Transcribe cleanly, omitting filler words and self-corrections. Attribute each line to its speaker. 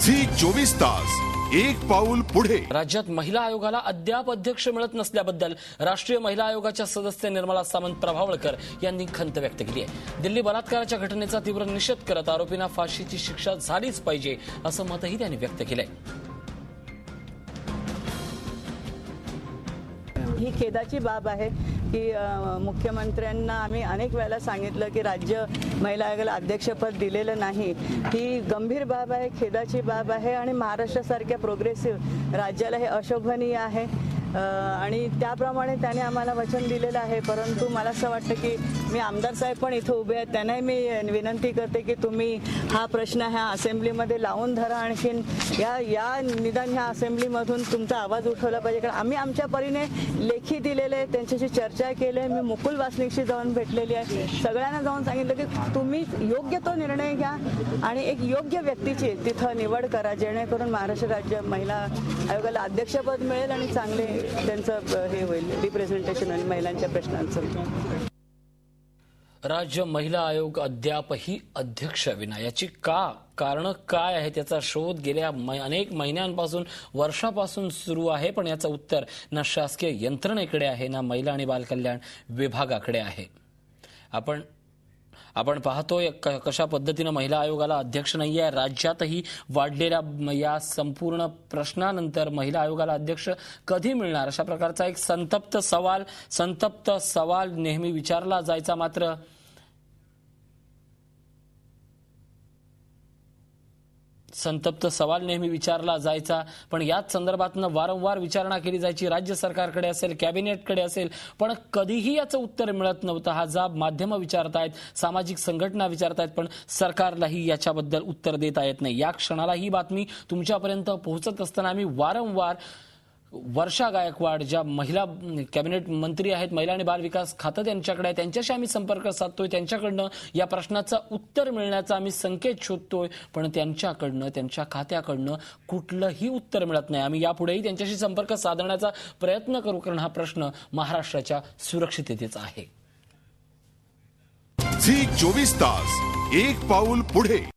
Speaker 1: Zee 24 तास एक पाऊल पुढे।
Speaker 2: राज्यात महिला आयोगाला अद्याप अध्यक्ष मिळत नसल्याबद्दल राष्ट्रीय महिला आयोगाच्या सदस्य निर्मला सामंत प्रभावळकर यांनी खंत व्यक्त केली आहे। दिल्ली बलात्काराच्या घटनेचा तीव्र निषेध करत आरोपींना फाशीची शिक्षा झालीच पाहिजे असं मतही त्यांनी व्यक्त केलंय।
Speaker 3: ही खेदाची बाब आहे की मुख्यमंत्र्यांना आम्ही अनेक वेळा सांगितलं की राज्य महिला आयोगाला अध्यक्षपद दिलेलं नाही। ही गंभीर बाब आहे, खेदाची बाब आहे आणि महाराष्ट्रासारख्या प्रोग्रेसिव्ह राज्याला हे अशोभनीय आहे आणि त्याप्रमाणे त्याने आम्हाला वचन दिलेलं आहे। परंतु मला असं वाटतं की मी आमदार साहेब पण इथं उभे आहेत, त्यांनाही मी विनंती करते की तुम्ही हा प्रश्न ह्या असेंब्लीमध्ये लावून धरा। आणखीन या निदान ह्या असेंब्लीमधून तुमचा आवाज उठवला पाहिजे, कारण आम्ही आमच्या परीने लेखी दिलेले, त्यांच्याशी चर्चा केली आहे। मी मुकुल वासनिकशी जाऊन भेटलेली आहे, सगळ्यांना जाऊन सांगितलं की तुम्ही योग्य तो निर्णय घ्या आणि एक योग्य व्यक्तीची तिथं निवड करा, जेणेकरून महाराष्ट्र राज्य महिला आयोगाला अध्यक्षपद मिळेल आणि चांगले त्यांचं हे होईल, रिप्रेझेंटेशन होईल महिलांच्या प्रश्नांचं।
Speaker 2: राज्य महिला आयोग अद्यापही अध्यक्ष विना, याची कारण काय आहे त्याचा शोध गेल्या अनेक महिन्यांपासून वर्षापासून सुरू आहे, पण याचं उत्तर ना शासकीय यंत्रणेकडे आहे ना महिला आणि बालकल्याण विभागाकडे आहे। आपण पाहतोय कशा पद्धतीने महिला आयोगाला अध्यक्ष नाहीये। राज्यातही वाढलेल्या या संपूर्ण प्रश्नानंतर महिला आयोगाला अध्यक्ष कधी मिळणार अशा प्रकारचा एक संतप्त सवाल नेहमी विचारला जायचा। मात्र संतप्त सवाल नेहमी विचारला जायचा, पण याच संदर्भातनं वारंवार विचारणा केली जायची, राज्य सरकारकडे असेल, कॅबिनेटकडे असेल, पण कधीही याचं उत्तर मिळत नव्हतं। हा जाब माध्यम विचारतायत, सामाजिक संघटना विचारतायत, पण सरकारलाही याच्याबद्दल उत्तर देता येत नाही। या क्षणाला ही बातमी तुमच्यापर्यंत पोहोचत असताना आम्ही वारंवार वर्षा गायकवाड ज्या महिला कॅबिनेट मंत्री आहेत, महिला आणि बाल विकास खातं त्यांच्याकडे, त्यांच्याशी आम्ही संपर्क साधतोय, त्यांच्याकडनं या प्रश्नाचं उत्तर मिळण्याचा आम्ही संकेत शोधतोय, पण त्यांच्याकडनं, त्यांच्या खात्याकडनं कुठलंही उत्तर मिळत नाही। आम्ही यापुढेही त्यांच्याशी संपर्क साधण्याचा प्रयत्न करू, कारण हा प्रश्न महाराष्ट्राच्या सुरक्षिततेचा आहे।
Speaker 1: झी 24 तास एक पाऊल पुढे।